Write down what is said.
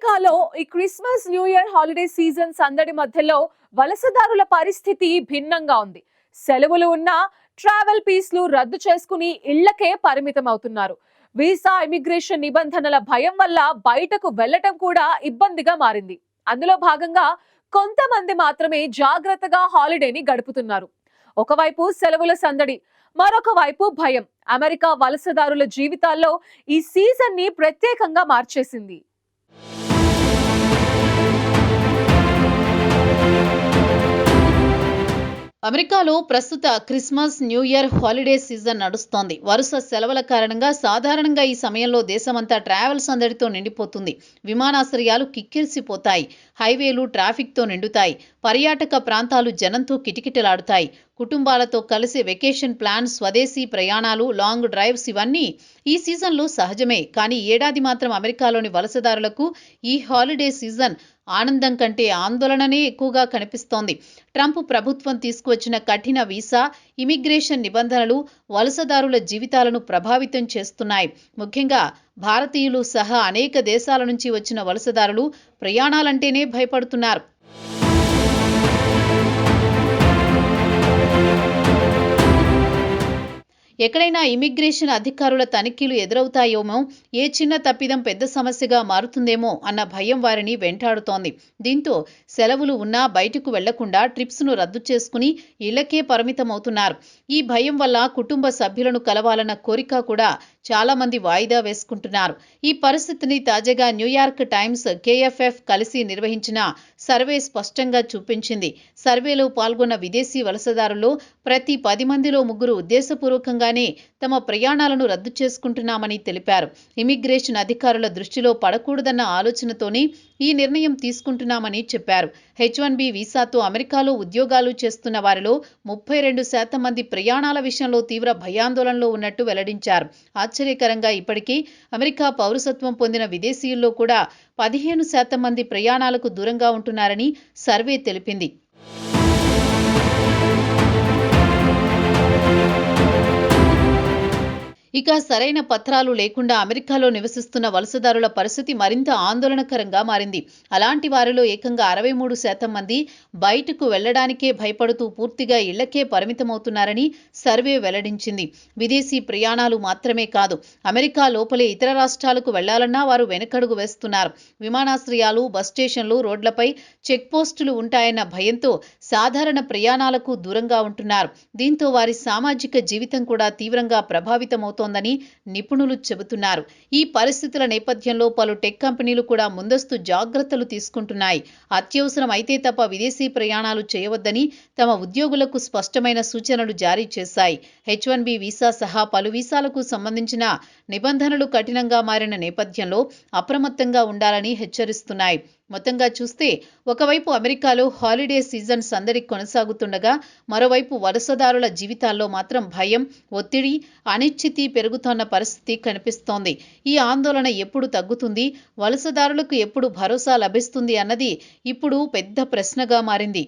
అమెరికాలో ఈ Christmas new year holiday season సందడి మధ్యలో వలసదారుల పరిస్థితి భిన్నంగా ఉంది. సెలవులు ఉన్న ట్రావెల్ పీస్లు రద్దు చేసుకుని ఇళ్లకే పరిమితం అవుతున్నారు. వీసా ఇమిగ్రేషన్ నిబంధనల భయం వల్ల బయటకు వెళ్లటం కూడా ఇబ్బందిగా మారింది. అందులో భాగంగా కొంతమంది మాత్రమే జాగ్రత్తగా హాలిడేని గడుపుతున్నారు. ఒకవైపు సెలవుల సందడి, మరొక వైపు భయం అమెరికా వలసదారుల జీవితాల్లో ఈ సీజన్ ని ప్రత్యేకంగా మార్చేసింది. అమెరికాలో ప్రస్తుత Christmas new year holiday season నడుస్తోంది. వరుస సెలవుల కారణంగా సాధారణంగా ఈ సమయంలో దేశమంతా ట్రావెల్ సందడితో నిండిపోతుంది. విమానాశ్రయాలు కిక్కిరిసిపోతాయి. హైవేలు ట్రాఫిక్తో నిండుతాయి. పర్యాటక ప్రాంతాలు జనంతో కిటకిటలాడుతాయి. కుటుంబాలతో కలిసి వెకేషన్ ప్లాన్, స్వదేశీ ప్రయాణాలు, లాంగ్ డ్రైవ్స్ ఇవన్నీ ఈ సీజన్లో సహజమే. కానీ ఏడాది మాత్రం అమెరికాలోని వలసదారులకు ఈ హాలిడే సీజన్ ఆనందం కంటే ఆందోళననే ఎక్కువగా కనిపిస్తోంది. ట్రంప్ ప్రభుత్వం తీసుకువచ్చిన కఠిన వీసా, ఇమిగ్రేషన్ నిబంధనలు వలసదారుల జీవితాలను ప్రభావితం చేస్తున్నాయి. ముఖ్యంగా భారతీయులు సహా అనేక దేశాల నుంచి వచ్చిన వలసదారులు ప్రయాణాలంటేనే భయపడుతున్నారు. ఎక్కడైనా ఇమిగ్రేషన్ అధికారుల తనిఖీలు ఎదురవుతాయేమో, ఏ చిన్న తప్పిదం పెద్ద సమస్యగా మారుతుందేమో అన్న భయం వారిని వెంటాడుతోంది. దీంతో సెలవులు ఉన్నా బయటకు వెళ్లకుండా ట్రిప్స్ను రద్దు చేసుకుని ఇళ్లకే పరిమితమవుతున్నారు. ఈ భయం వల్ల కుటుంబ సభ్యులను కలవాలన్న కోరిక కూడా చాలా మంది వాయిదా వేసుకుంటున్నారు. ఈ పరిస్థితిని తాజాగా న్యూయార్క్ టైమ్స్, కేఎఫ్ఎఫ్ కలిసి నిర్వహించిన సర్వే స్పష్టంగా చూపించింది. సర్వేలో పాల్గొన్న విదేశీ వలసదారుల్లో ప్రతి 10 మందిలో 3 ఉద్దేశపూర్వకంగానే తమ ప్రయాణాలను రద్దు చేసుకుంటున్నామని తెలిపారు. ఇమిగ్రేషన్ అధికారుల దృష్టిలో పడకూడదన్న ఆలోచనతోనే ఈ నిర్ణయం తీసుకుంటున్నామని చెప్పారు. H1B వీసాతో అమెరికాలో ఉద్యోగాలు చేస్తున్న వారిలో 32% మంది ప్రయాణాల విషయంలో తీవ్ర భయాందోళనలో ఉన్నట్టు వెల్లడించారు. ఆశ్చర్యకరంగా ఇప్పటికీ అమెరికా పౌరసత్వం పొందిన విదేశీయుల్లో కూడా 15% మంది ప్రయాణాలకు దూరంగా ఉంటున్నారని సర్వే తెలిపింది. ఇక సరైన పత్రాలు లేకుండా అమెరికాలో నివసిస్తున్న వలసదారుల పరిస్థితి మరింత ఆందోళనకరంగా మారింది. అలాంటి వారిలో ఏకంగా 63% మంది బయటకు వెళ్లడానికే భయపడుతూ పూర్తిగా ఇళ్లకే పరిమితమవుతున్నారని సర్వే వెల్లడించింది. విదేశీ ప్రయాణాలు మాత్రమే కాదు, అమెరికా లోపలే ఇతర రాష్ట్రాలకు వెళ్లాలన్నా వారు వెనకడుగు వేస్తున్నారు. విమానాశ్రయాలు, బస్ స్టేషన్లు, రోడ్లపై చెక్ పోస్టులు ఉంటాయన్న భయంతో సాధారణ ప్రయాణాలకు దూరంగా ఉంటున్నారు. దీంతో వారి సామాజిక జీవితం కూడా తీవ్రంగా ప్రభావితమవుతోందని నిపుణులు చెబుతున్నారు. ఈ పరిస్థితుల నేపథ్యంలో పలు టెక్ కంపెనీలు కూడా ముందస్తు జాగ్రత్తలు తీసుకుంటున్నాయి. అత్యవసరం అయితే తప్ప విదేశీ ప్రయాణాలు చేయవద్దని తమ ఉద్యోగులకు స్పష్టమైన సూచనలు జారీ చేశాయి. H1B వీసా సహా పలు వీసాలకు సంబంధించిన నిబంధనలు కఠినంగా మారిన నేపథ్యంలో అప్రమత్తంగా ఉండాలని హెచ్చరిస్తున్నాయి. మొత్తంగా చూస్తే ఒకవైపు అమెరికాలో హాలిడే సీజన్ సందడి కొనసాగుతుండగా, మరోవైపు వలసదారుల జీవితాల్లో మాత్రం భయం, ఒత్తిడి, అనిశ్చితి పెరుగుతోన్న పరిస్థితి కనిపిస్తోంది. ఈ ఆందోళన ఎప్పుడు తగ్గుతుంది, వలసదారులకు ఎప్పుడు భరోసా లభిస్తుంది అన్నది ఇప్పుడు పెద్ద ప్రశ్నగా మారింది.